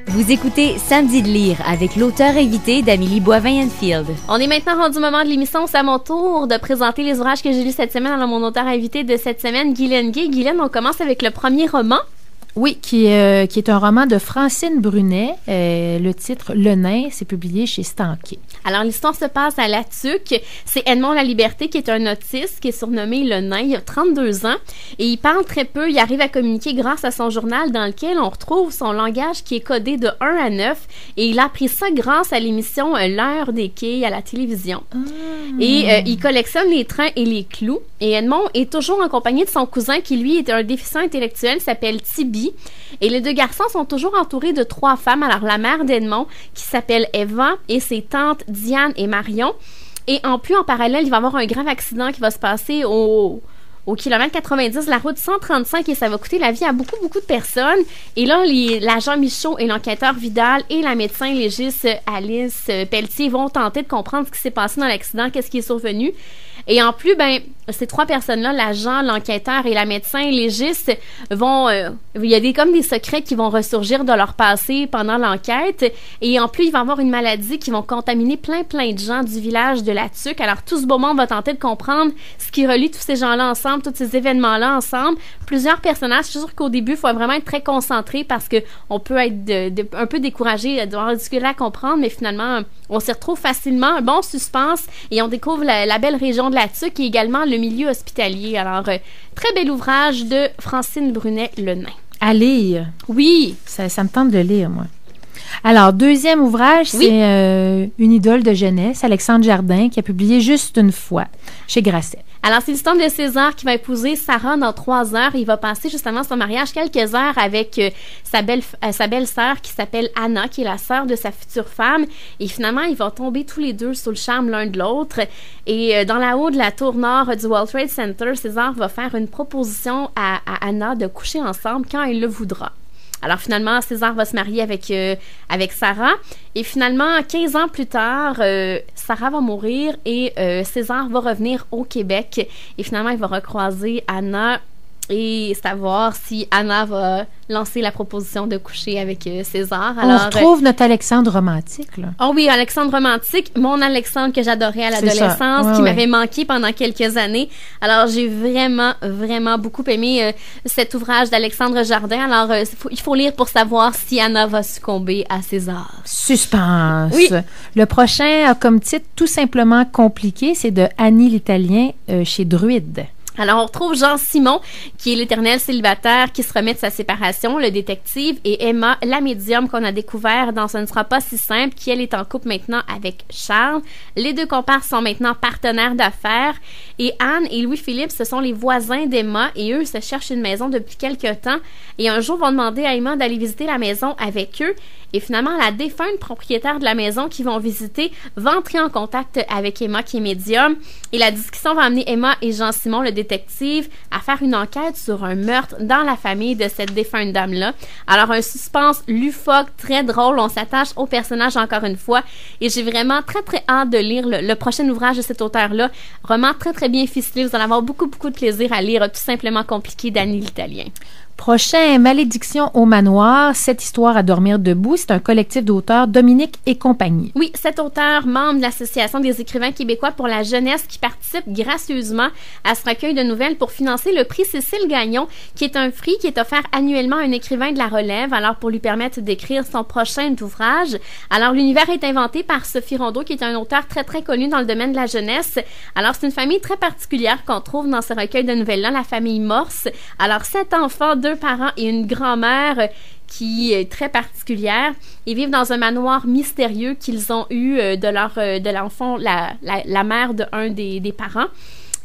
Vous écoutez Samedi de lire avec l'auteur invité d'Amélie Boivin-Enfield. On est maintenant rendu au moment de l'émission où c'est à mon tour de présenter les ouvrages que j'ai lus cette semaine. Alors, mon auteur invité de cette semaine, Guylaine Gay. Guylaine, on commence avec le premier roman. Oui, qui est un roman de Francine Brunet. Le titre Le Nain, c'est publié chez Stanquet. Alors, l'histoire se passe à La Tuque. C'est Edmond Laliberté qui est un autiste qui est surnommé Le Nain. Il a 32 ans et il parle très peu. Il arrive à communiquer grâce à son journal dans lequel on retrouve son langage qui est codé de 1 à 9 et il a appris ça grâce à l'émission L'heure des quilles à la télévision. Et il collectionne les trains et les clous. Et Edmond est toujours en compagnie de son cousin qui, lui, est un déficient intellectuel, s'appelle Tibi. Et les deux garçons sont toujours entourés de 3 femmes. Alors, la mère d'Edmond, qui s'appelle Eva, et ses tantes Diane et Marion. Et en plus, en parallèle, il va y avoir un grave accident qui va se passer au kilomètre 90 de la route 135 et ça va coûter la vie à beaucoup, beaucoup de personnes. Et là, l'agent Michaud et l'enquêteur Vidal et la médecin légiste Alice Pelletier vont tenter de comprendre ce qui s'est passé dans l'accident, qu'est-ce qui est survenu. Et en plus, ces 3 personnes-là, l'agent, l'enquêteur et la médecin légiste vont... il y a comme des secrets qui vont ressurgir de leur passé pendant l'enquête. Et en plus, il va y avoir une maladie qui va contaminer plein de gens du village de La Tuque. Alors, tout ce beau monde va tenter de comprendre ce qui relie tous ces gens-là ensemble, tous ces événements-là ensemble. Plusieurs personnages. Je suis sûre qu'au début, il faut vraiment être très concentré parce que on peut être un peu découragé de devoir discuter à comprendre, mais finalement, on s'y retrouve facilement. Un bon suspense et on découvre la belle région de La Tuque et également le milieu hospitalier. Alors, très bel ouvrage de Francine Brunet, Le Nain. À lire. Oui. Ça me tente de lire, moi. Alors, deuxième ouvrage, c'est une idole de jeunesse, Alexandre Jardin, qui a publié Juste une fois, chez Grasset. Alors, c'est l'histoire de César qui va épouser Sarah dans 3 heures. Il va passer justement son mariage quelques heures avec sa belle-sœur qui s'appelle Anna, qui est la sœur de sa future femme. Et finalement, ils vont tomber tous les deux sous le charme l'un de l'autre. Et dans la haut de la tour nord du World Trade Center, César va faire une proposition à Anna de coucher ensemble quand il le voudra. Alors finalement, César va se marier avec Sarah. Et finalement, 15 ans plus tard, Sarah va mourir et César va revenir au Québec. Et finalement, il va recroiser Anna et savoir si Anna va lancer la proposition de coucher avec César. Alors, on retrouve notre Alexandre romantique, là. Oh oui, Alexandre romantique, mon Alexandre que j'adorais à l'adolescence, qui m'avait manqué pendant quelques années. Alors, j'ai vraiment, vraiment beaucoup aimé cet ouvrage d'Alexandre Jardin. Alors, il faut lire pour savoir si Anna va succomber à César. Suspense! Oui. Le prochain a comme titre tout simplement compliqué, c'est de Annie l'Italien chez Druide. Alors, on retrouve Jean Simon, qui est l'éternel célibataire qui se remet de sa séparation, le détective, et Emma, la médium qu'on a découvert dans Ce ne sera pas si simple, qui, elle, est en couple maintenant avec Charles. Les deux compères sont maintenant partenaires d'affaires. Et Anne et Louis-Philippe, ce sont les voisins d'Emma, et eux se cherchent une maison depuis quelques temps. Et un jour, vont demander à Emma d'aller visiter la maison avec eux. Et finalement, la défunte propriétaire de la maison qu'ils vont visiter va entrer en contact avec Emma, qui est médium. Et la discussion va amener Emma et Jean Simon, le détective, à faire une enquête sur un meurtre dans la famille de cette défunte dame-là. Alors, un suspense loufoque, très drôle. On s'attache au personnage encore une fois. Et j'ai vraiment très, très hâte de lire le prochain ouvrage de cet auteur-là. Roman très, très bien ficelé. Vous allez avoir beaucoup, beaucoup de plaisir à lire Tout simplement compliqué d'Annie l'Italien. Prochain, Malédiction au manoir, cette histoire à dormir debout, c'est un collectif d'auteurs Dominique et compagnie. Oui, cet auteur, membre de l'Association des écrivains québécois pour la jeunesse, qui participe gracieusement à ce recueil de nouvelles pour financer le prix Cécile Gagnon, qui est un prix qui est offert annuellement à un écrivain de la relève, alors pour lui permettre d'écrire son prochain ouvrage. Alors, l'univers est inventé par Sophie Rondeau, qui est un auteur très, très connu dans le domaine de la jeunesse. Alors, c'est une famille très particulière qu'on trouve dans ce recueil de nouvelles-là, la famille Morse. Alors, 7 enfants, 2 parents et une grand-mère qui est très particulière. Ils vivent dans un manoir mystérieux qu'ils ont eu de l'enfant, la mère d'un des parents.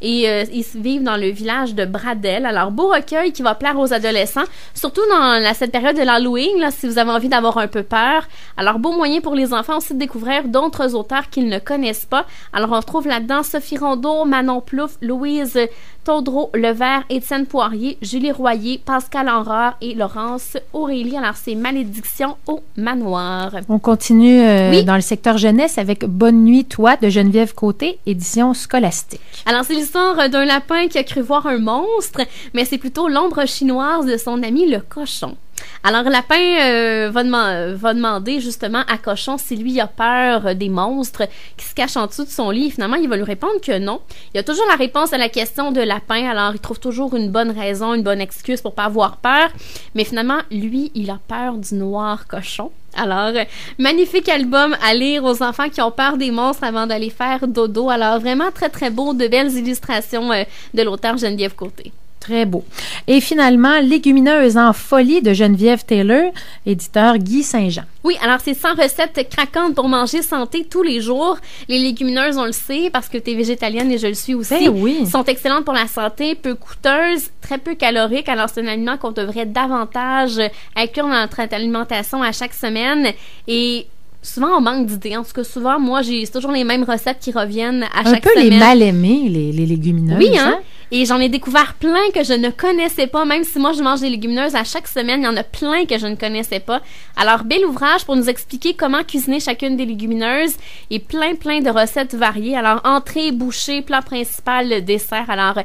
Et ils vivent dans le village de Bradel. Alors, beau recueil qui va plaire aux adolescents, surtout dans cette période de l'Halloween, là, si vous avez envie d'avoir un peu peur. Alors, beau moyen pour les enfants aussi de découvrir d'autres auteurs qu'ils ne connaissent pas. Alors, on retrouve là-dedans Sophie Rondeau, Manon Plouffe, Louise Tondreau Levert, Étienne Poirier, Julie Royer, Pascal Henrard et Laurence Aurélie. Alors, c'est Malédiction au manoir. On continue dans le secteur jeunesse avec Bonne nuit, toi, de Geneviève Côté, édition Scholastique. Alors, c'est l'histoire d'un lapin qui a cru voir un monstre, mais c'est plutôt l'ombre chinoise de son ami le cochon. Alors, Lapin va demander justement à Cochon si lui a peur des monstres qui se cachent en dessous de son lit. Finalement, il va lui répondre que non. Il y a toujours la réponse à la question de Lapin, alors il trouve toujours une bonne raison, une bonne excuse pour pas avoir peur. Mais finalement, lui, il a peur du noir cochon. Alors, magnifique album à lire aux enfants qui ont peur des monstres avant d'aller faire dodo. Alors, vraiment très, très beau, de belles illustrations de l'auteur Geneviève Côté. Très beau. Et finalement, Légumineuse en folie de Geneviève Taylor, éditeur Guy Saint-Jean. Oui, alors c'est 100 recettes craquantes pour manger santé tous les jours. Les légumineuses, on le sait, parce que tu es végétalienne et je le suis aussi, oui. sont excellentes pour la santé, peu coûteuses, très peu caloriques. Alors c'est un aliment qu'on devrait davantage inclure dans notre alimentation à chaque semaine. Et souvent, on manque d'idées. En tout cas, souvent, moi, c'est toujours les mêmes recettes qui reviennent à chaque semaine. Un peu les mal-aimés, les légumineuses. Oui, hein? Et j'en ai découvert plein que je ne connaissais pas. Même si moi, je mange des légumineuses à chaque semaine, il y en a plein que je ne connaissais pas. Alors, bel ouvrage pour nous expliquer comment cuisiner chacune des légumineuses et plein de recettes variées. Alors, entrée, bouchée, plat principal, dessert. Alors,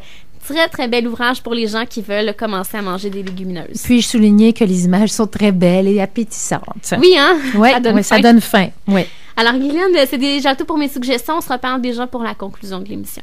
très, très bel ouvrage pour les gens qui veulent commencer à manger des légumineuses. Puis-je souligner que les images sont très belles et appétissantes. Oui, hein? Oui, ça donne faim. Oui. Alors, Guylaine, c'est déjà tout pour mes suggestions. On se reparle déjà pour la conclusion de l'émission.